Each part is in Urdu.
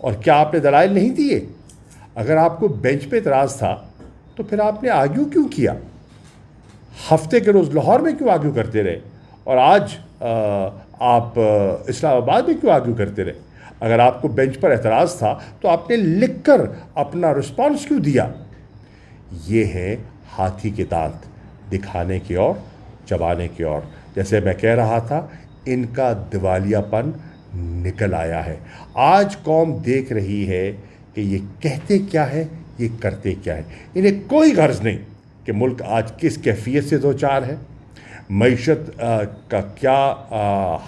اور کیا آپ نے دلائل نہیں دیے؟ اگر آپ کو بینچ پہ اعتراض تھا تو پھر آپ نے آرگیو کیوں کیا؟ ہفتے کے روز لاہور میں کیوں آرگیو کرتے رہے؟ اور آج آپ اسلام آباد میں کیوں آرگیو کرتے رہے؟ اگر آپ کو بینچ پر اعتراض تھا تو آپ نے لکھ کر اپنا رسپانس کیوں دیا؟ یہ ہے ہاتھی کے دانت، دکھانے کی اور چبانے کی اور. جیسے میں کہہ رہا تھا، ان کا دیوالیہ پن نکل آیا ہے. آج قوم دیکھ رہی ہے کہ یہ کہتے کیا ہے، یہ کرتے کیا ہے. انہیں کوئی غرض نہیں کہ ملک آج کس کیفیت سے دوچار ہے، معیشت کا کیا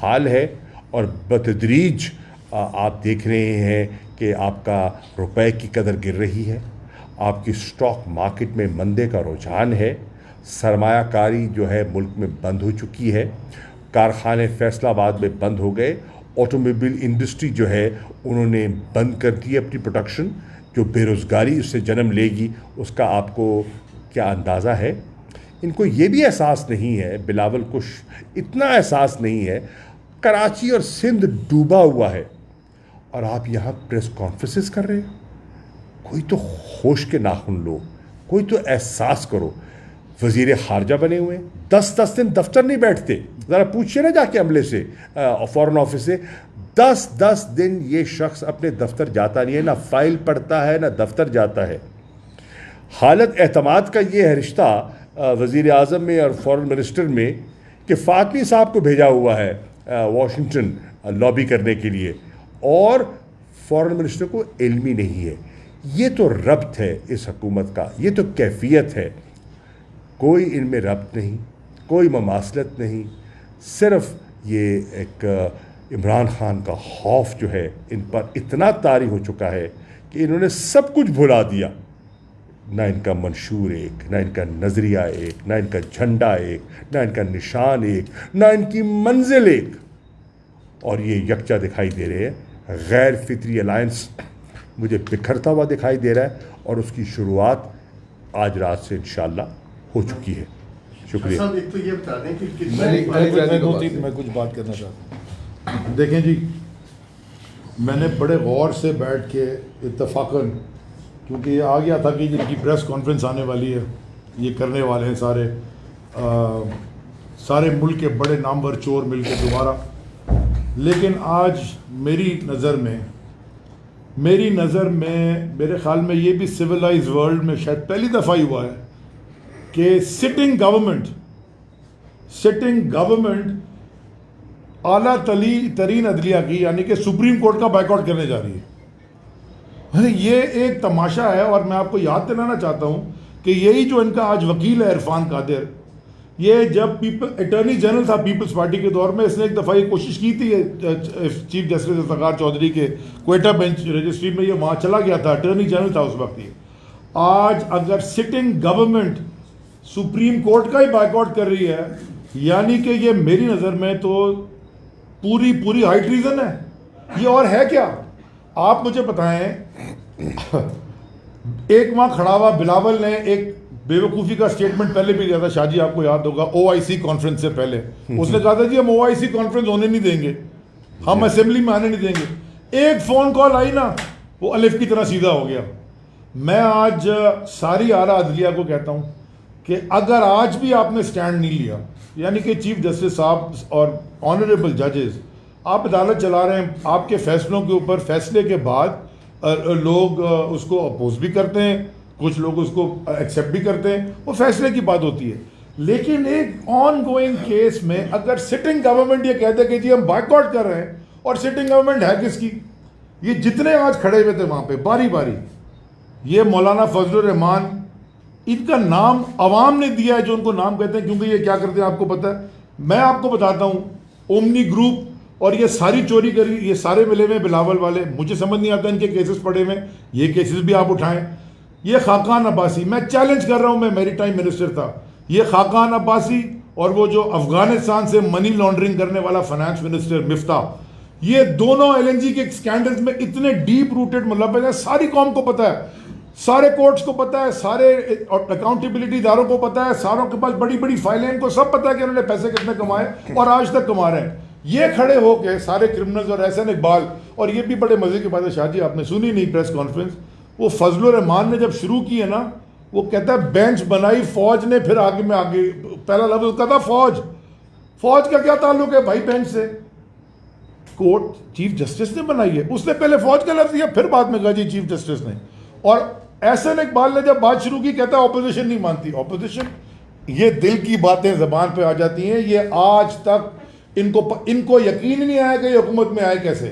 حال ہے، اور بتدریج آپ دیکھ رہے ہیں کہ آپ کا روپے کی قدر گر رہی ہے، آپ کی اسٹاک مارکیٹ میں مندے کا رجحان ہے، سرمایہ کاری جو ہے ملک میں بند ہو چکی ہے، کارخانے فیصل آباد میں بند ہو گئے، آٹوموبائل انڈسٹری جو ہے انہوں نے بند کر دی اپنی پروڈکشن. جو بے روزگاری اس سے جنم لے گی اس کا آپ کو کیا اندازہ ہے؟ ان کو یہ بھی احساس نہیں ہے، بلاول کو اتنا احساس نہیں ہے. کراچی اور سندھ ڈوبا ہوا ہے اور آپ یہاں پریس کانفرنسز کر رہے ہیں. کوئی تو ہوش کے ناخن لو، کوئی تو احساس کرو. وزیر خارجہ بنے ہوئے ہیں، 10 دن دفتر نہیں بیٹھتے. ذرا پوچھئے نا جا کے عملے سے، فارن آفس سے، 10 دن یہ شخص اپنے دفتر جاتا نہیں ہے، نہ فائل پڑھتا ہے نہ دفتر جاتا ہے. حالت اعتماد کا یہ ہے رشتہ وزیر اعظم میں اور فارن منسٹر میں کہ فاطمی صاحب کو بھیجا ہوا ہے واشنگٹن لابی کرنے کے لیے، اور فارن منسٹر کو علم ہی نہیں ہے. یہ تو ربط ہے اس حکومت کا، یہ تو کیفیت ہے. کوئی ان میں ربط نہیں، کوئی مماثلت نہیں. صرف یہ ایک عمران خان کا خوف جو ہے ان پر اتنا طاری ہو چکا ہے کہ انہوں نے سب کچھ بھلا دیا. نہ ان کا منشور ایک، نہ ان کا نظریہ ایک، نہ ان کا جھنڈا ایک، نہ ان کا نشان ایک، نہ ان کی منزل ایک. اور یہ یکجا دکھائی دے رہے ہیں. غیر فطری الائنس مجھے بکھرتا ہوا دکھائی دے رہا ہے، اور اس کی شروعات آج رات سے انشاءاللہ ہو چکی ہے. شکریہ. ایک تو یہ بتا دیں کہ میں کچھ بات کرنا چاہتا ہوں. دیکھیں جی، میں نے بڑے غور سے بیٹھ کے اتفاقاً، کیونکہ یہ آ گیا تھا کہ جن کی پریس کانفرنس آنے والی ہے، یہ کرنے والے ہیں سارے ملک کے بڑے نامور چور مل کے دوبارہ. لیکن آج میری نظر میں میرے خیال میں یہ بھی سویلائز ورلڈ میں شاید پہلی دفعہ ہی ہوا ہے کہ سٹنگ گورنمنٹ اعلیٰ ترین عدلیہ کی، یعنی کہ سپریم کورٹ کا بائیک آؤٹ کرنے جا رہی ہے. یہ ایک تماشا ہے. اور میں آپ کو یاد دلانا چاہتا ہوں کہ یہی جو ان کا آج وکیل ہے عرفان قادر، یہ جب اٹارنی جنرل تھا پیپلز پارٹی کے دور میں، اس نے ایک دفعہ یہ کوشش کی تھی چیف جسٹس افتخار چودھری کے کوئٹہ بینچ رجسٹری میں، یہ وہاں چلا گیا تھا، اٹارنی جنرل تھا اس وقت. یہ آج اگر سٹنگ گورنمنٹ سپریم کورٹ کا ہی بائیک آؤٹ کر رہی ہے، یعنی کہ یہ میری نظر میں تو پوری ہائی ٹریزن ہے. یہ اور ہے کیا؟ آپ مجھے بتائیں. ایک وہاں کھڑا ہوا بلاول نے ایک بے وقوفی کا سٹیٹمنٹ پہلے بھی دیا تھا، شاہ جی آپ کو یاد ہوگا، OIC کانفرنس سے پہلے. اس نے کہا تھا جی ہم OIC کانفرنس ہونے نہیں دیں گے، ہم اسمبلی میں آنے نہیں دیں گے. ایک فون کال آئی نا، وہ الف کی طرح سیدھا ہو گیا. میں آج ساری اعلیٰ عدلیہ کو کہتا ہوں کہ اگر آج بھی آپ نے سٹینڈ نہیں لیا، یعنی کہ چیف جسٹس صاحب اور آنریبل ججز، آپ عدالت چلا رہے ہیں، آپ کے فیصلوں کے اوپر فیصلے کے بعد لوگ اس کو اپوز بھی کرتے ہیں، کچھ لوگ اس کو ایکسیپٹ بھی کرتے ہیں، وہ فیصلے کی بات ہوتی ہے. لیکن ایک آن گوئنگ کیس میں اگر سٹنگ گورنمنٹ یہ کہتے کہ جی ہم بائیک آؤٹ کر رہے ہیں، اور سٹنگ گورنمنٹ ہے کس کی؟ یہ جتنے آج کھڑے ہوئے تھے وہاں پہ باری باری، یہ مولانا فضل الرحمان، ان کا نام عوام نے دیا ہے جو ان کو نام کہتے ہیں، کیونکہ یہ کیا کرتے ہیں آپ کو پتہ ہے. میں آپ کو بتاتا ہوں، اومنی گروپ اور یہ ساری چوری کری، یہ سارے ملے ہوئے بلاول والے. مجھے سمجھ نہیں آتا ان کے کیسز پڑے ہوئے، یہ کیسز بھی آپ اٹھائیں. یہ خاقان عباسی، میں چیلنج کر رہا ہوں، میں میری ٹائم منسٹر تھا، یہ خاقان عباسی اور وہ جو افغانستان سے منی لانڈرنگ کرنے والا فائنانس منسٹر مفتاح، یہ دونوں LNG کے سکینڈلز میں اتنے ڈیپ روٹڈ ملوث ہیں. ساری قوم کو پتہ ہے، سارے کورٹس کو پتہ ہے، سارے اکاؤنٹیبلٹی اداروں کو پتہ ہے، ساروں کے پاس بڑی بڑی فائلیں، ان کو سب پتہ ہے کہ انہوں نے پیسے کتنے کمائے اور آج تک کما رہے ہیں. یہ کھڑے ہو کے سارے کرمنلز اور احسن اقبال, اور یہ بھی بڑے مزے کی بات ہے شاہ جی, آپ نے سنی نہیں پریس کانفرنس, وہ فضل الرحمان نے جب شروع کی ہے نا, وہ کہتا ہے بینچ بنائی فوج نے, پھر آگے میں آگے پہلا لفظ کہتا فوج, فوج کا کیا تعلق ہے بھائی بینچ سے؟ کورٹ چیف جسٹس نے بنائی ہے, اس نے پہلے فوج کا لفظ دیا, پھر بعد میں کہا جی چیف جسٹس نے. اور احسن اقبال نے جب بات شروع کی کہتا ہے اپوزیشن نہیں مانتی. اپوزیشن, یہ دل کی باتیں زبان پہ آ جاتی ہیں, یہ آج تک ان کو یقین نہیں آیا کہ یہ حکومت میں آئے کیسے.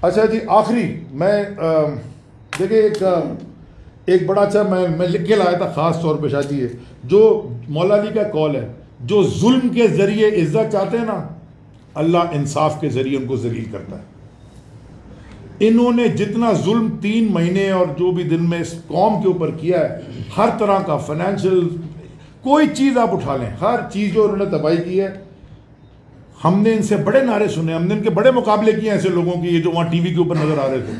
اچھا جی آخری میں دیکھیں ایک بڑا اچھا میں لکھ کے لایا تھا خاص طور پہ شاہ جی, جو مولا علی کا قول ہے, جو ظلم کے ذریعے عزت چاہتے ہیں نا, اللہ انصاف کے ذریعے ان کو ذلیل کرتا ہے. انہوں نے جتنا ظلم 3 مہینے اور جو بھی دن میں اس قوم کے اوپر کیا ہے, ہر طرح کا فائنینشیل کوئی چیز آپ اٹھا لیں, ہر چیز جو انہوں نے تباہی کی ہے. ہم نے ان سے بڑے نعرے سنے, ہم نے ان کے بڑے مقابلے کیے ایسے لوگوں کی, یہ جو وہاں ٹی وی کے اوپر نظر آ رہے تھے.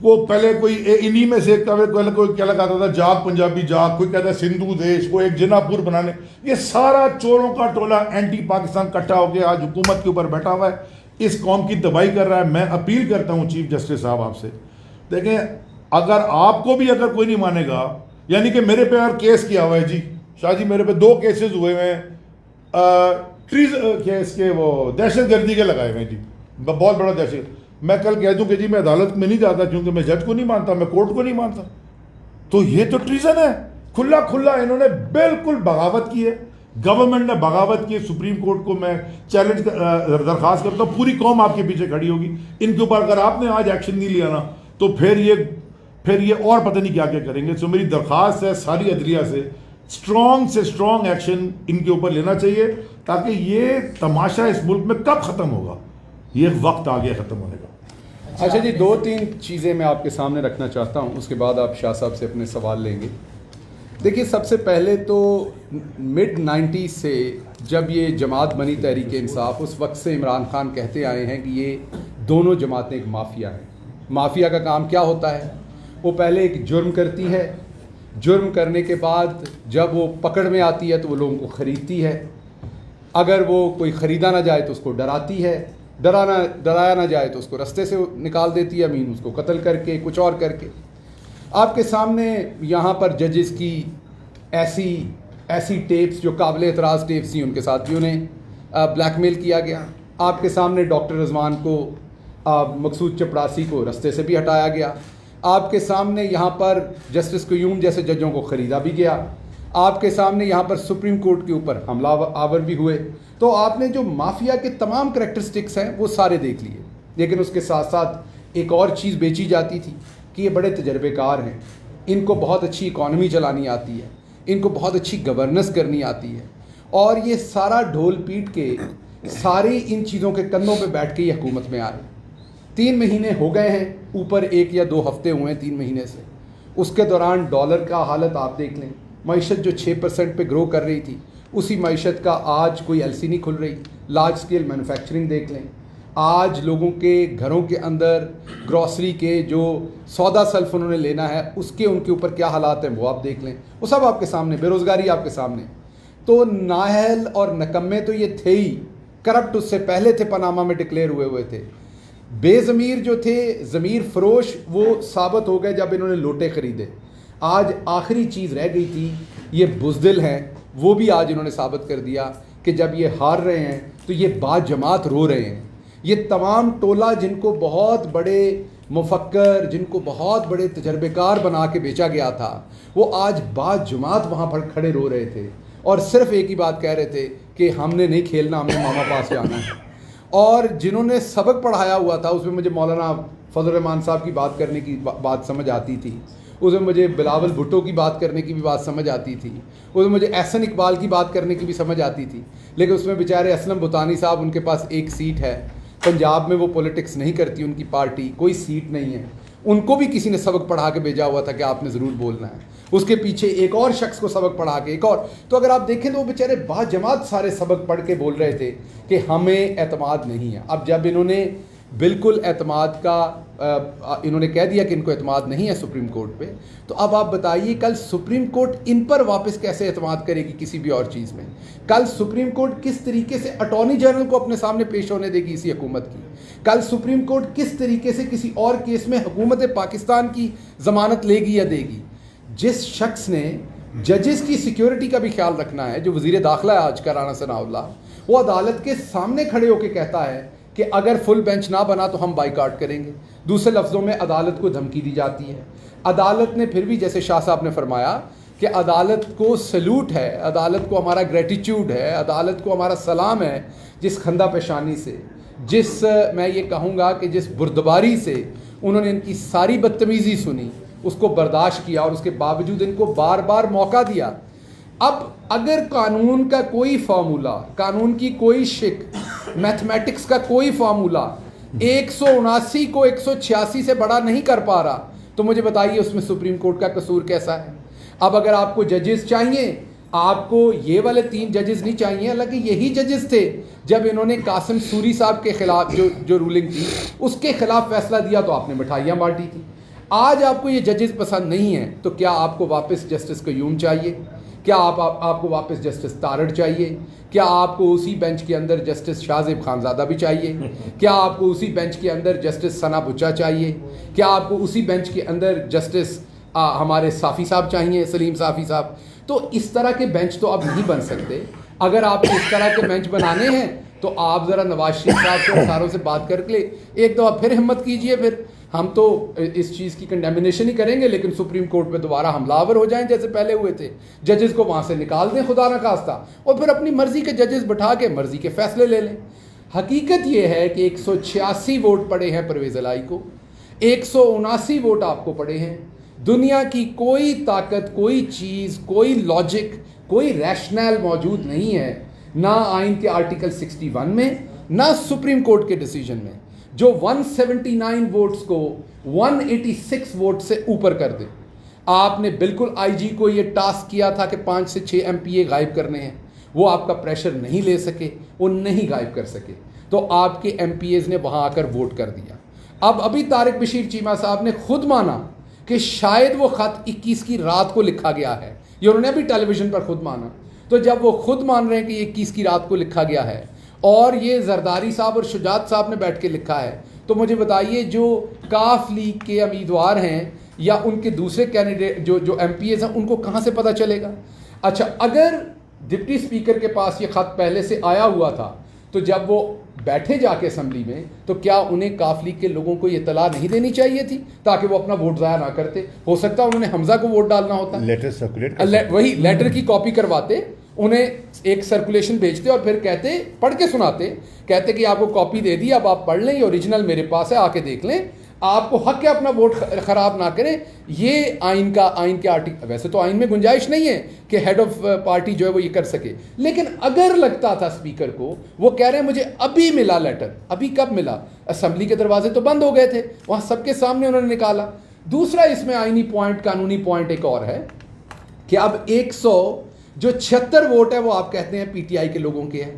وہ پہلے کوئی انہی میں سے کوئی کیا لگاتا تھا, جاگ پنجابی جاگ, کوئی کہتا ہے سندھو دیش, کوئی ایک جنا پور بنانے. یہ سارا چوروں کا ٹولہ اینٹی پاکستان کٹھا ہو کے آج حکومت کے اوپر بیٹھا ہوا ہے, اس قوم کی تباہی کر رہا ہے. میں اپیل کرتا ہوں چیف جسٹس صاحب آپ سے, دیکھیں اگر آپ کو بھی اگر کوئی نہیں مانے گا, یعنی کہ میرے پہ اگر کیس کیا ہوا ہے جی شاہ جی, میرے پہ 2 کیسز ہوئے ہیں کیس کے, وہ دہشت گردی کے لگائے ہوئے ہیں جی, بہت بڑا دہشت. میں کل کہہ دوں کہ جی میں عدالت میں نہیں جاتا کیونکہ میں جج کو نہیں مانتا, میں کورٹ کو نہیں مانتا, تو یہ تو ٹریزن ہے. کھلا کھلا انہوں نے بالکل بغاوت کی ہے, گورنمنٹ نے بغاوت کی ہے. سپریم کورٹ کو میں چیلنج درخواست کرتا ہوں, پوری قوم آپ کے پیچھے کھڑی ہوگی ان کے اوپر. اگر آپ نے آج ایکشن نہیں لیا نا تو پھر یہ اور پتہ نہیں کیا کریں گے. سو میری درخواست ہے ساری عدلیہ سے اسٹرانگ ایکشن ان کے اوپر لینا چاہیے, تاکہ یہ تماشا اس ملک میں کب ختم ہوگا, یہ وقت آ گیا ختم ہونے کا. اچھا جی, 2-3 چیزیں میں آپ کے سامنے رکھنا چاہتا ہوں, اس کے بعد آپ شاہ صاحب سے اپنے سوال لیں گے. دیکھیے سب سے پہلے تو مڈ 90s سے جب یہ جماعت بنی تحریک انصاف, اس وقت سے عمران خان کہتے آئے ہیں کہ یہ دونوں جماعتیں ایک مافیا ہیں. مافیا کا کام کیا ہوتا ہے, وہ پہلے ایک جرم کرتی ہے, جرم کرنے کے بعد جب وہ پکڑ میں آتی ہے تو وہ لوگوں کو خریدتی ہے, اگر وہ کوئی خریدا نہ جائے تو اس کو ڈراتی ہے, ڈرایا نہ جائے تو اس کو رستے سے نکال دیتی ہے, امین اس کو قتل کر کے کچھ اور کر کے. آپ کے سامنے یہاں پر ججز کی ایسی ٹیپس جو قابل اعتراض ٹیپس تھیں, ان کے ساتھ بھی انہیں بلیک میل کیا گیا. آپ کے سامنے ڈاکٹر رضوان کو, مقصود چپڑاسی کو رستے سے بھی ہٹایا گیا. آپ کے سامنے یہاں پر جسٹس قیوم جیسے ججوں کو خریدا بھی گیا. آپ کے سامنے یہاں پر سپریم کورٹ کے اوپر حملہ آور بھی ہوئے. تو آپ نے جو مافیا کے تمام کریکٹرسٹکس ہیں وہ سارے دیکھ لیے. لیکن اس کے ساتھ ساتھ ایک اور چیز بیچی جاتی تھی کہ یہ بڑے تجربے کار ہیں, ان کو بہت اچھی اکانومی چلانی آتی ہے, ان کو بہت اچھی گورننس کرنی آتی ہے, اور یہ سارا ڈھول پیٹ کے ساری ان چیزوں کے کندھوں پہ بیٹھ کے یہ حکومت میں آئے. 3 مہینے ہو گئے ہیں, اوپر 1 یا 2 ہفتے ہوئے ہیں 3 مہینے سے. اس کے دوران ڈالر کا حالت آپ دیکھ لیں, معیشت جو 6% پہ گرو کر رہی تھی, اسی معیشت کا آج کوئی ایل سی نہیں کھل رہی. لارج اسکیل مینوفیکچرنگ دیکھ لیں, آج لوگوں کے گھروں کے اندر گروسری کے جو سودا سلف انہوں نے لینا ہے اس کے ان کے اوپر کیا حالات ہیں وہ آپ دیکھ لیں, وہ سب آپ کے سامنے. بے روزگاری آپ کے سامنے. تو نااہل اور نکمے تو یہ تھے ہی, کرپٹ اس سے پہلے تھے, پاناما میں ڈکلیئر ہوئے تھے. بے ضمیر جو تھے, ضمیر فروش, وہ ثابت ہو گئے جب انہوں نے لوٹے خریدے. آج آخری چیز رہ گئی تھی, یہ بزدل ہیں, وہ بھی آج انہوں نے ثابت کر دیا کہ جب یہ ہار رہے ہیں تو یہ با جماعت رو رہے ہیں. یہ تمام ٹولہ جن کو بہت بڑے مفکر, جن کو بہت بڑے تجربے کار بنا کے بیچا گیا تھا, وہ آج با جماعت وہاں پر کھڑے رو رہے تھے اور صرف ایک ہی بات کہہ رہے تھے کہ ہم نے نہیں کھیلنا, ہم نے ماما پاس جانا ہے. اور جنہوں نے سبق پڑھایا ہوا تھا, اس میں مجھے مولانا فضل الرحمان صاحب کی بات کرنے کی بات سمجھ آتی تھی, اس میں مجھے بلاول بھٹو کی بات کرنے کی بھی بات سمجھ آتی تھی, اس میں مجھے احسن اقبال کی بات کرنے کی بھی سمجھ آتی تھی. لیکن اس میں بیچارے اسلم بھوتانی صاحب, ان کے پاس 1 سیٹ ہے, پنجاب میں وہ پولیٹکس نہیں کرتی ان کی پارٹی, کوئی سیٹ نہیں ہے. ان کو بھی کسی نے سبق پڑھا کے بھیجا ہوا تھا کہ آپ نے ضرور بولنا ہے. اس کے پیچھے ایک اور شخص کو سبق پڑھا کے ایک اور. تو اگر آپ دیکھیں تو وہ بیچارے با جماعت سارے سبق پڑھ کے بول رہے تھے کہ ہمیں اعتماد نہیں ہے. اب جب انہوں نے بالکل اعتماد کا انہوں نے کہہ دیا کہ ان کو اعتماد نہیں ہے سپریم کورٹ پہ. تو اب آپ بتائیے کل سپریم کورٹ ان پر واپس کیسے اعتماد کرے گی کسی بھی اور چیز میں؟ کل سپریم کورٹ کس طریقے سے اٹارنی جنرل کو اپنے سامنے پیش ہونے دے گی اسی حکومت کی؟ کل سپریم کورٹ کس طریقے سے کسی اور کیس میں حکومت پاکستان کی ضمانت لے گی یا دے گی؟ جس شخص نے ججز کی سیکیورٹی کا بھی خیال رکھنا ہے، جو وزیر داخلہ ہے آج کا رانا ثناء اللہ، وہ عدالت کے سامنے کھڑے ہو کے کہتا ہے کہ اگر فل بینچ نہ بنا تو ہم بائیکاٹ کریں گے. دوسرے لفظوں میں عدالت کو دھمکی دی جاتی ہے. عدالت نے پھر بھی، جیسے شاہ صاحب نے فرمایا کہ عدالت کو سلوٹ ہے، عدالت کو ہمارا گریٹیچیوڈ ہے، عدالت کو ہمارا سلام ہے، جس خندہ پیشانی سے، جس میں یہ کہوں گا کہ جس بردباری سے انہوں نے ان کی ساری بدتمیزی سنی، اس کو برداشت کیا اور اس کے باوجود ان کو بار بار موقع دیا. اب اگر قانون کا کوئی فارمولہ، قانون کی کوئی شک، میتھمیٹکس کا کوئی فارمولہ 179 کو 186 سے بڑا نہیں کر پا رہا، تو مجھے بتائیے اس میں سپریم کورٹ کا قصور کیسا ہے؟ اب اگر آپ کو ججز چاہیے، آپ کو یہ والے 3 ججز نہیں چاہیے، حالانکہ یہی ججز تھے جب انہوں نے قاسم سوری صاحب کے خلاف جو رولنگ تھی اس کے خلاف فیصلہ دیا تو آپ نے مٹھائیاں بانٹی تھی. آج آپ کو یہ ججز پسند نہیں ہیں تو کیا آپ کو واپس جسٹس قیوم چاہیے؟ کیا آپ کو واپس جسٹس تارڑ چاہیے؟ کیا آپ کو اسی بینچ کے اندر جسٹس شاہ زیب خانزادہ بھی چاہیے؟ کیا آپ کو اسی بینچ کے اندر جسٹس ثنا بچا چاہیے؟ کیا آپ کو اسی بینچ کے اندر جسٹس ہمارے صافی صاحب چاہیے، سلیم صافی صاحب؟ تو اس طرح کے بینچ تو اب نہیں بن سکتے. اگر آپ کو اس طرح کے بینچ بنانے ہیں تو آپ ذرا نواز شریف صاحب سے اور ساروں سے بات کر کے ایک دفعہ پھر ہمت کیجئے. پھر ہم تو اس چیز کی کنڈیمنیشن ہی کریں گے، لیکن سپریم کورٹ پہ دوبارہ حملہ آور ہو جائیں جیسے پہلے ہوئے تھے. ججز کو وہاں سے نکال دیں خدا نہ خواستہ، اور پھر اپنی مرضی کے ججز بٹھا کے مرضی کے فیصلے لے لیں. حقیقت یہ ہے کہ 186 ووٹ پڑے ہیں پرویز الہی کو، 179 ووٹ آپ کو پڑے ہیں. دنیا کی کوئی طاقت، کوئی چیز، کوئی لاجک، کوئی ریشنل موجود نہیں ہے، نہ آئین کے آرٹیکل 61 میں، نہ سپریم کورٹ کے ڈیسیجن میں، جو 179 ووٹس کو 186 ووٹ سے اوپر کر دے. آپ نے بالکل آئی جی کو یہ ٹاسک کیا تھا کہ 5 سے 6 ایم پی اے غائب کرنے ہیں، وہ آپ کا پریشر نہیں لے سکے، وہ نہیں غائب کر سکے، تو آپ کے ایم پی ایز نے وہاں آ کر ووٹ کر دیا. اب ابھی طارق بشیر چیمہ صاحب نے خود مانا کہ شاید وہ خط 21 کی رات کو لکھا گیا ہے، یہ انہوں نے ابھی ٹیلی ویژن پر خود مانا. تو جب وہ خود مان رہے ہیں کہ 21 کی رات کو لکھا گیا ہے اور یہ زرداری صاحب اور شجاعت صاحب نے بیٹھ کے لکھا ہے، تو مجھے بتائیے جو کاف لیگ کے امیدوار ہیں یا ان کے دوسرے کینڈیڈیٹ جو ایم پی ایز ہیں، ان کو کہاں سے پتہ چلے گا؟ اچھا، اگر ڈپٹی اسپیکر کے پاس یہ خط پہلے سے آیا ہوا تھا تو جب وہ بیٹھے جا کے اسمبلی میں، تو کیا انہیں کاف لیگ کے لوگوں کو یہ اطلاع نہیں دینی چاہیے تھی تاکہ وہ اپنا ووٹ ضائع نہ کرتے؟ ہو سکتا انہوں نے حمزہ کو ووٹ ڈالنا ہوتا، لیٹر سرکولیٹ، وہی لیٹر کی کاپی کرواتے، انہیں ایک سرکولیشن بھیجتے اور پھر کہتے، پڑھ کے سناتے، کہتے کہ آپ کو کاپی دے دی، اب آپ پڑھ لیں، یہ اوریجنل میرے پاس ہے، آ کے دیکھ لیں، آپ کو حق ہے اپنا ووٹ خراب نہ کریں. یہ آئین کے آرٹیکل، ویسے تو آئین میں گنجائش نہیں ہے کہ ہیڈ آف پارٹی جو ہے وہ یہ کر سکے، لیکن اگر لگتا تھا اسپیکر کو، وہ کہہ رہے ہیں مجھے ابھی ملا لیٹر، ابھی کب ملا؟ اسمبلی کے دروازے تو بند ہو گئے تھے، وہاں سب کے سامنے انہوں نے نکالا. دوسرا اس میں آئینی پوائنٹ، قانونی پوائنٹ ایک اور ہے کہ اب 176 ووٹ ہے وہ آپ کہتے ہیں پی ٹی آئی کے لوگوں کے ہیں.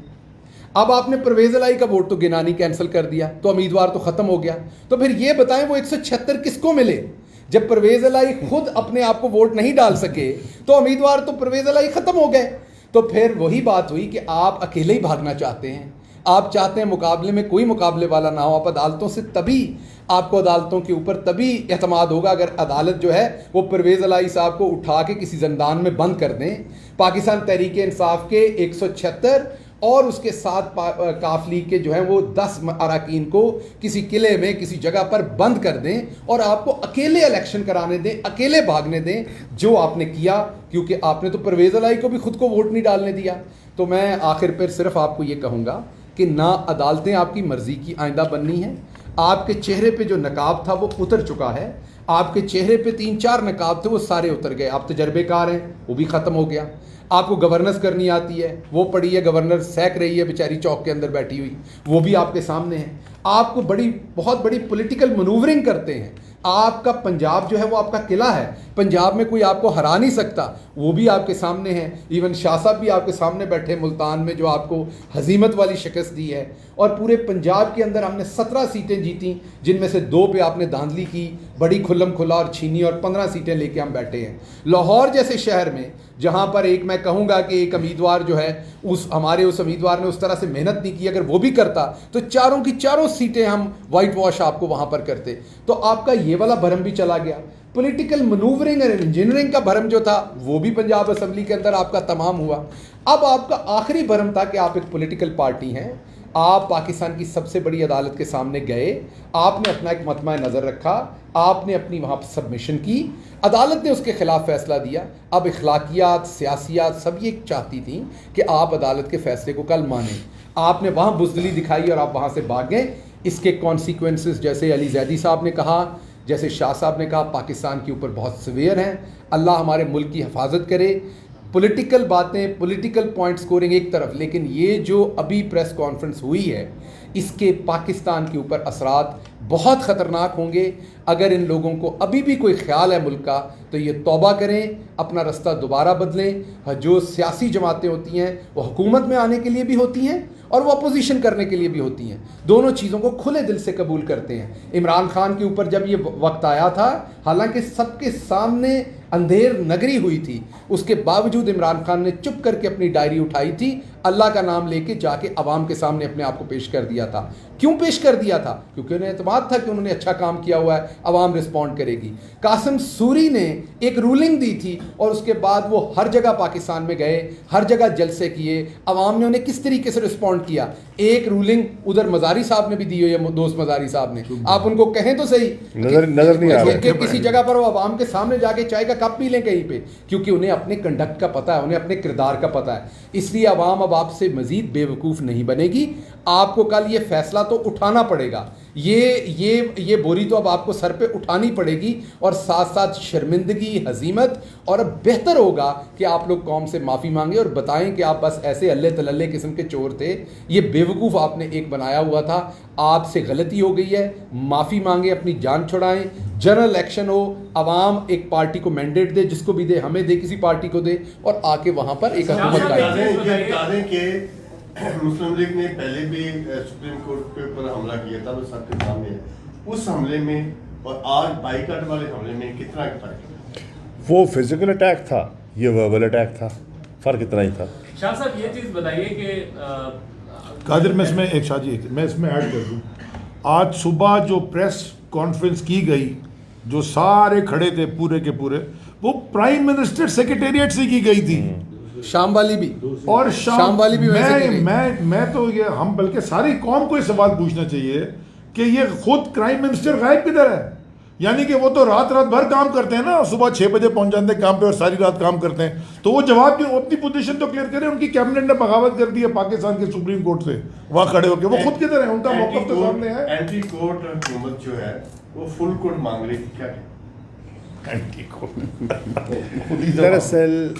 اب آپ نے پرویز الہی کا ووٹ تو گنانی کینسل کر دیا، تو امیدوار تو ختم ہو گیا. تو پھر یہ بتائیں وہ 176 کس کو ملے؟ جب پرویز الہی خود اپنے آپ کو ووٹ نہیں ڈال سکے تو امیدوار تو پرویز الہی ختم ہو گئے. تو پھر وہی بات ہوئی کہ آپ اکیلے ہی بھاگنا چاہتے ہیں، آپ چاہتے ہیں مقابلے میں کوئی مقابلے والا نہ ہو. آپ عدالتوں سے تبھی، آپ کو عدالتوں کے اوپر تبھی اعتماد ہوگا اگر عدالت جو ہے وہ پرویز الہی صاحب کو اٹھا کے کسی زندان میں بند کر دیں. پاکستان تحریک انصاف کے 176 اور اس کے ساتھ کاف لیگ کے جو ہیں وہ 10 اراکین کو کسی قلعے میں کسی جگہ پر بند کر دیں اور آپ کو اکیلے الیکشن کرانے دیں، اکیلے بھاگنے دیں، جو آپ نے کیا، کیونکہ آپ نے تو پرویز الہی کو بھی خود کو ووٹ نہیں ڈالنے دیا. تو میں آخر پر صرف آپ کو یہ کہوں گا کہ نہ عدالتیں آپ کی مرضی کی آئندہ بننی ہیں. آپ کے چہرے پہ جو نقاب تھا وہ اتر چکا ہے، آپ کے چہرے پہ 3-4 نقاب تھے وہ سارے اتر گئے. آپ تجربے کار ہیں، وہ بھی ختم ہو گیا. آپ کو گورننس کرنی آتی ہے، وہ پڑی ہے، گورنر سیک رہی ہے بیچاری چوک کے اندر بیٹھی ہوئی، وہ بھی آپ کے سامنے ہے. آپ کو بہت بڑی پولیٹیکل منورنگ کرتے ہیں، آپ کا پنجاب جو ہے وہ آپ کا قلعہ ہے, پنجاب میں کوئی آپ کو ہرا نہیں سکتا, وہ بھی آپ کے سامنے ہیں. ایون شاہ صاحب بھی آپ کے سامنے بیٹھے ملتان میں, جو آپ کو ہزیمت والی شکست دی ہے. اور پورے پنجاب کے اندر ہم نے 17 سیٹیں جیتیں, جن میں سے 2 پہ آپ نے دھاندلی کی, بڑی کھلم کھلا اور چھینی, اور 15 سیٹیں لے کے ہم بیٹھے ہیں. لاہور جیسے شہر میں جہاں پر ایک میں کہوں گا کہ ایک امیدوار جو ہے ہمارے اس امیدوار نے اس طرح سے محنت نہیں کی, اگر وہ بھی کرتا تو 4 کی 4 سیٹیں ہم وائٹ واش آپ کو وہاں پر کرتے. تو آپ کا یہ والا بھرم بھی چلا گیا. پولیٹیکل منوورنگ اور انجینئرنگ کا بھرم جو تھا وہ بھی پنجاب اسمبلی کے اندر آپ کا تمام ہوا. اب آپ کا آخری بھرم تھا کہ آپ ایک پولیٹیکل پارٹی ہیں, آپ پاکستان کی سب سے بڑی عدالت کے سامنے گئے, آپ نے اپنا ایک مطمع نظر رکھا, آپ نے اپنی وہاں سبمیشن کی, عدالت نے اس کے خلاف فیصلہ دیا. اب اخلاقیات, سیاسیات سب یہ چاہتی تھیں کہ آپ عدالت کے فیصلے کو کل مانیں. آپ نے وہاں بزدلی دکھائی اور آپ وہاں سے بھاگ گئے. اس کے کانسیکوینسز جیسے علی زیدی صاحب نے کہا, جیسے شاہ صاحب نے کہا, پاکستان کے اوپر بہت سویئر ہیں. اللہ ہمارے ملک کی حفاظت کرے. پولیٹیکل باتیں, پولیٹیکل پوائنٹ سکورنگ ایک طرف, لیکن یہ جو ابھی پریس کانفرنس ہوئی ہے اس کے پاکستان کے اوپر اثرات بہت خطرناک ہوں گے. اگر ان لوگوں کو ابھی بھی کوئی خیال ہے ملک کا تو یہ توبہ کریں, اپنا رستہ دوبارہ بدلیں. جو سیاسی جماعتیں ہوتی ہیں وہ حکومت میں آنے کے لیے بھی ہوتی ہیں اور وہ اپوزیشن کرنے کے لیے بھی ہوتی ہیں, دونوں چیزوں کو کھلے دل سے قبول کرتے ہیں. عمران خان کے اوپر جب یہ وقت آیا تھا, حالانکہ سب کے سامنے اندھیر نگری ہوئی تھی, اس کے باوجود عمران خان نے چپ کر کے اپنی ڈائری اٹھائی تھی, اللہ کا نام لے کے جا کے عوام کے سامنے اپنے آپ کو پیش کر دیا تھا. کیوں پیش کر دیا تھا؟ کیونکہ انہیں اعتماد تھا کہ انہوں نے اچھا کام کیا ہوا ہے, عوام رسپونڈ کرے گی. قاسم سوری نے ایک رولنگ دی تھی اور اس کے بعد وہ ہر جگہ پاکستان میں گئے, ہر جگہ جلسے کیے, عوام نے انہیں کس طریقے سے رسپونڈ کیا. ایک رولنگ ادھر مزاری صاحب نے بھی دی ہوئی ہے, دوست مزاری صاحب نے, آپ ان کو کہیں تو صحیح, نظر نہیں آ رہا کہ کسی جگہ پر وہ عوام کے سامنے جا کے چائے کا کپ پی لیں کہیں پہ, کیونکہ انہیں اپنے کنڈکٹ کا پتہ ہے, انہیں اپنے کردار کا پتہ ہے. اس لیے عوام اب آپ سے مزید بے وقوف نہیں بنے گی. آپ کو کل یہ فیصلہ تو اٹھانا پڑے گا, یہ بوری تو اب آپ کو سر پہ اٹھانی پڑے گی, اور ساتھ ساتھ شرمندگی, ہزیمت. اور اب بہتر ہوگا کہ آپ لوگ قوم سے معافی مانگیں اور بتائیں کہ آپ بس ایسے اللہ تللے قسم کے چور تھے, یہ بیوقوف آپ نے ایک بنایا ہوا تھا, آپ سے غلطی ہو گئی ہے, معافی مانگیں, اپنی جان چھڑائیں. جنرل ایکشن ہو, عوام ایک پارٹی کو مینڈیٹ دے, جس کو بھی دے, ہمیں دے, کسی پارٹی کو دے, اور آ کے وہاں پر ایک حکومت بتا دیں کہ مسلم لیگ نے پہلے بھی سپریم کورٹ کے اوپر حملہ کیا تھا, وہ سب کے سامنے ہے. اس حملے میں اور آج بائیکاٹ والے حملے میں کتنا فرق ہے؟ وہ فزیکل اٹیک تھا, یہ وربل اٹیک تھا, فرق اتنا ہی تھا. شاہ صاحب یہ چیز بتائیے کہ قادر, میں اس میں ایک شاہ جی میں اس میں ایڈ کر دوں. آج صبح جو پریس کانفرنس کی گئی, جو سارے کھڑے تھے پورے کے پورے, وہ پرائم منسٹر سیکریٹریٹ سے کی گئی تھی, شام والی بھی, اور شام والی بھی میں تو یہ ہم بلکہ ساری قوم کو یہ سوال پوچھنا چاہیے کہ یہ خود پرائم منسٹر غائب کدھر ہے؟ یعنی کہ وہ تو رات بھر کام کرتے ہیں نا, صبح 6 بجے پہنچ جاتے ہیں کام پہ اور ساری رات کام کرتے ہیں, تو وہ جواب کیوں, اپنی پوزیشن تو کلیئر کریں. ان کی کیبنٹ نے بغاوت کر دی ہے پاکستان کے سپریم کورٹ سے, وہاں کھڑے ہو کے, وہ خود کدھر ہیں؟ ان کا موقف تو سامنے ہے. اینٹی کورٹ حکومت جو ہے وہ فل کورٹ مانگ رہی تھی, کیا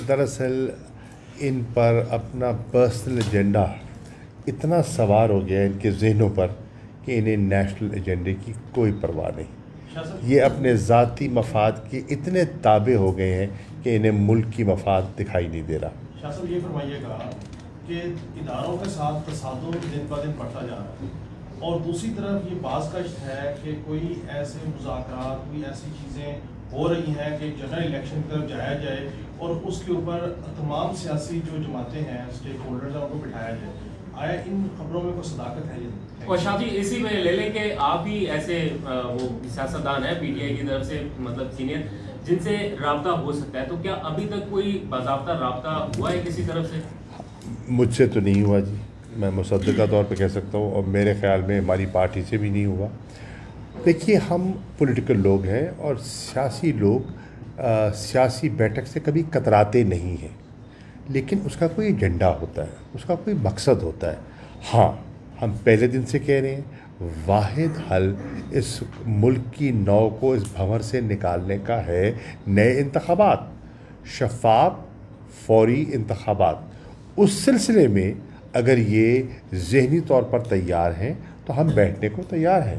دراصل ان پر اپنا پرسنل ایجنڈا اتنا سوار ہو گیا ان کے ذہنوں پر کہ انہیں نیشنل ایجنڈے کی کوئی پرواہ نہیں. یہ اپنے ذاتی مفاد کے اتنے تابع ہو گئے ہیں کہ انہیں ملک کی مفاد دکھائی نہیں دے رہا. شاہ صاحب یہ فرمائیے گا کہ اداروں کے ساتھ تصادم دن بہ دن بڑھتا جا رہا ہے, اور دوسری طرف یہ باز گشت ہے کہ کوئی ایسے مذاکرات, کوئی ایسی چیزیں ہو رہی ہیں کہ جنرل الیکشن کی طرف جایا جائے اور اس کے اوپر تمام سیاسی جو جماعتیں ہیں, اسٹیک ہولڈرز ہیں, ان کو بٹھایا جائے. آیا ان خبروں میں کوئی صداقت ہے؟ اور شاہ جی اسی میں لے لیں کہ آپ بھی ایسے وہ سیاستدان ہیں پی ٹی آئی کی طرف سے, مطلب سینئر, جن سے رابطہ ہو سکتا ہے, تو کیا ابھی تک کوئی باضابطہ رابطہ ہوا ہے کسی طرف سے؟ مجھ سے تو نہیں ہوا جی, میں مصدقہ طور پہ کہہ سکتا ہوں, اور میرے خیال میں ہماری پارٹی سے بھی نہیں ہوا. دیکھیے, ہم پولیٹیکل لوگ ہیں اور سیاسی لوگ سیاسی بیٹھک سے کبھی کتراتے نہیں ہیں, لیکن اس کا کوئی ایجنڈا ہوتا ہے, اس کا کوئی مقصد ہوتا ہے. ہاں, ہم پہلے دن سے کہہ رہے ہیں واحد حل اس ملک کی نو کو اس بھنور سے نکالنے کا ہے نئے انتخابات, شفاف فوری انتخابات. اس سلسلے میں اگر یہ ذہنی طور پر تیار ہیں تو ہم بیٹھنے کو تیار ہیں.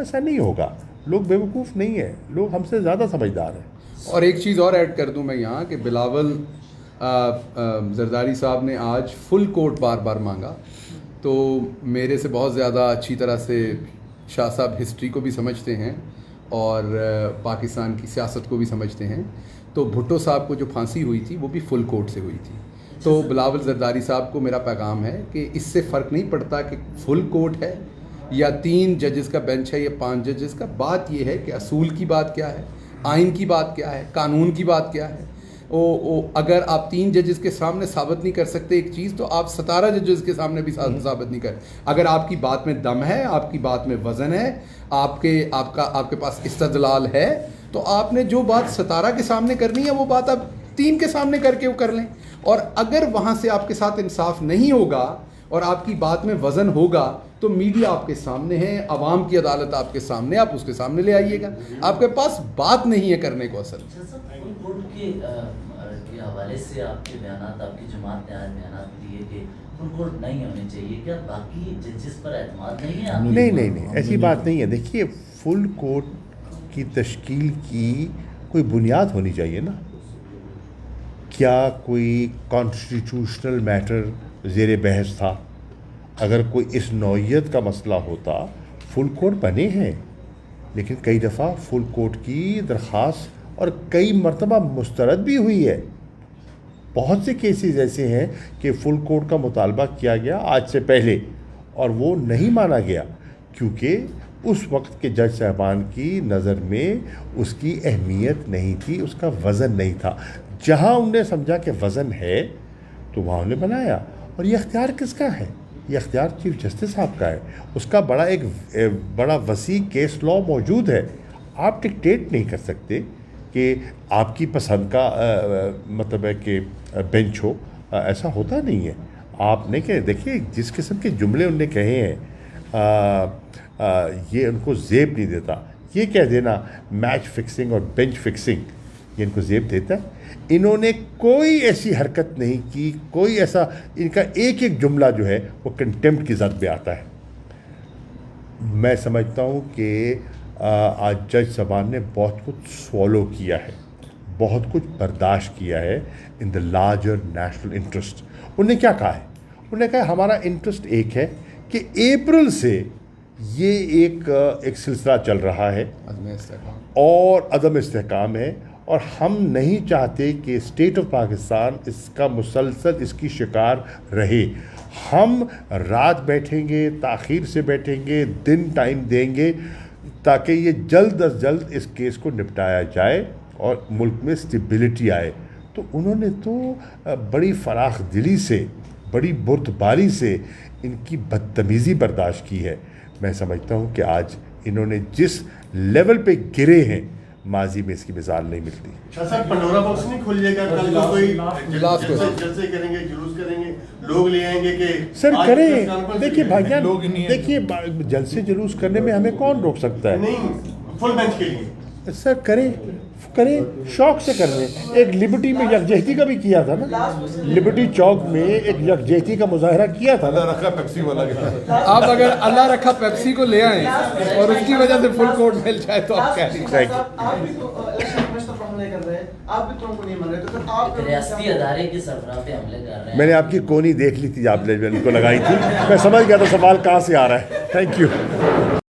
ایسا نہیں ہوگا. لوگ بیوقوف نہیں ہیں, لوگ ہم سے زیادہ سمجھدار ہیں. اور ایک چیز اور ایڈ کر دوں میں یہاں کہ بلاول زرداری صاحب نے آج فل کورٹ بار بار مانگا, تو میرے سے بہت زیادہ اچھی طرح سے شاہ صاحب ہسٹری کو بھی سمجھتے ہیں اور پاکستان کی سیاست کو بھی سمجھتے ہیں. تو بھٹو صاحب کو جو پھانسی ہوئی تھی وہ بھی فل کورٹ سے ہوئی تھی. تو بلاول زرداری صاحب کو میرا پیغام ہے کہ اس سے فرق نہیں پڑتا کہ فل کورٹ ہے یا 3 ججز کا بینچ ہے یا 5 ججز کا. بات یہ ہے کہ اصول کی بات کیا ہے, آئین کی بات کیا ہے, قانون کی بات کیا ہے. اگر آپ 3 ججز کے سامنے ثابت نہیں کر سکتے ایک چیز, تو آپ 17 ججز کے سامنے بھی ثابت نہیں کر. اگر آپ کی بات میں دم ہے, آپ کی بات میں وزن ہے, آپ کے پاس استدلال ہے, تو آپ نے جو بات 17 کے سامنے کرنی ہے وہ بات آپ 3 کے سامنے کر کے وہ کر لیں. اور اگر وہاں سے آپ کے ساتھ انصاف نہیں ہوگا اور آپ کی بات میں وزن ہوگا تو میڈیا آپ کے سامنے ہے, عوام کی عدالت آپ کے سامنے, آپ اس کے سامنے لے آئیے گا. آپ کے پاس بات نہیں ہے کرنے کو. اصل فل کورٹ کے حوالے سے آپ کے بیانات, آپ کی جماعت نے آج بیانات دیے کہ فل کورٹ نہیں ہونی چاہیے. کیا باقی ججز پر اعتماد نہیں ہے؟ نہیں, ایسی بات نہیں ہے. دیکھیے, فل کورٹ کی تشکیل کی کوئی بنیاد ہونی چاہیے نا. کیا کوئی کانسٹیٹیوشنل میٹر زیر بحث تھا؟ اگر کوئی اس نوعیت کا مسئلہ ہوتا, فل کورٹ بنے ہیں, لیکن کئی دفعہ فل کورٹ کی درخواست اور کئی مرتبہ مسترد بھی ہوئی ہے. بہت سے کیسز ایسے ہیں کہ فل کورٹ کا مطالبہ کیا گیا آج سے پہلے اور وہ نہیں مانا گیا, کیونکہ اس وقت کے جج صاحبان کی نظر میں اس کی اہمیت نہیں تھی, اس کا وزن نہیں تھا. جہاں انہوں نے سمجھا کہ وزن ہے تو وہاں انہوں نے بنایا. اور یہ اختیار کس کا ہے؟ یہ اختیار چیف جسٹس صاحب کا ہے. اس کا بڑا وسیع کیس لا موجود ہے. آپ ڈکٹیٹ نہیں کر سکتے کہ آپ کی پسند کا مطلب ہے کہ بینچ ہو. ایسا ہوتا نہیں ہے. آپ نے کہ دیکھیے جس قسم کے جملے انہوں نے کہے ہیں, یہ ان کو زیب نہیں دیتا. یہ کہہ دینا میچ فکسنگ اور بینچ فکسنگ, یہ ان کو زیب دیتا ہے. انہوں نے کوئی ایسی حرکت نہیں کی, کوئی ایسا, ان کا ایک جملہ جو ہے وہ کنٹیمپٹ کی ذات پہ آتا ہے. میں سمجھتا ہوں کہ آج جج صاحبان نے بہت کچھ سوالو کیا ہے, بہت کچھ برداشت کیا ہے ان دا لارجر نیشنل انٹرسٹ. انہوں نے کیا کہا ہے؟ انہوں نے کہا ہمارا انٹرسٹ ایک ہے کہ اپریل سے یہ ایک سلسلہ چل رہا ہے اور عدم استحکام ہے, اور ہم نہیں چاہتے کہ اسٹیٹ آف پاکستان اس کا مسلسل اس کی شکار رہے. ہم رات بیٹھیں گے, تاخیر سے بیٹھیں گے, دن ٹائم دیں گے تاکہ یہ جلد از جلد اس کیس کو نپٹایا جائے اور ملک میں اسٹیبلٹی آئے. تو انہوں نے تو بڑی فراخ دلی سے, بڑی بردباری سے ان کی بدتمیزی برداشت کی ہے. میں سمجھتا ہوں کہ آج انہوں نے جس لیول پہ گرے ہیں, ماضی میں اس کی مثال نہیں ملتی. شاہ صاحب, پنڈورا باکس نہیں کھل جائے گا کل کو؟ کوئی جلسے کریں گے, جلوس کریں گے, لوگ لے آئیں گے کہ سر کریں. دیکھیے بھائی جان, دیکھیے جلسے جلوس کرنے میں ہمیں کون روک سکتا ہے؟ نہیں, فل بینچ کے لیے سر کریں, شوق سے کرنے. ایک لبرٹی میں یکجہتی کا بھی کیا تھا نا, لبرٹی چوک میں ایک یکجہتی کا مظاہرہ کیا تھا. اللہ رکھا پیپسی والا کے آپ اگر اللہ رکھا پیپسی کو لے آئیں اور اس کی وجہ سے فل کورٹ مل جائے تو آپ کیا آپ بھی تو الیکشن کمیشن پر حملے کر رہے ہیں, آپ بھی تم کو نہیں مان رہے, تو پھر آپ ریاستی ادارے کے سربراہ پہ حملے کر رہے ہیں. میں نے آپ کی کونی دیکھ لی تھی, آپ نے ان کو لگائی تھی, میں سمجھ گیا تھا سوال کہاں سے آ رہا ہے. Thank you.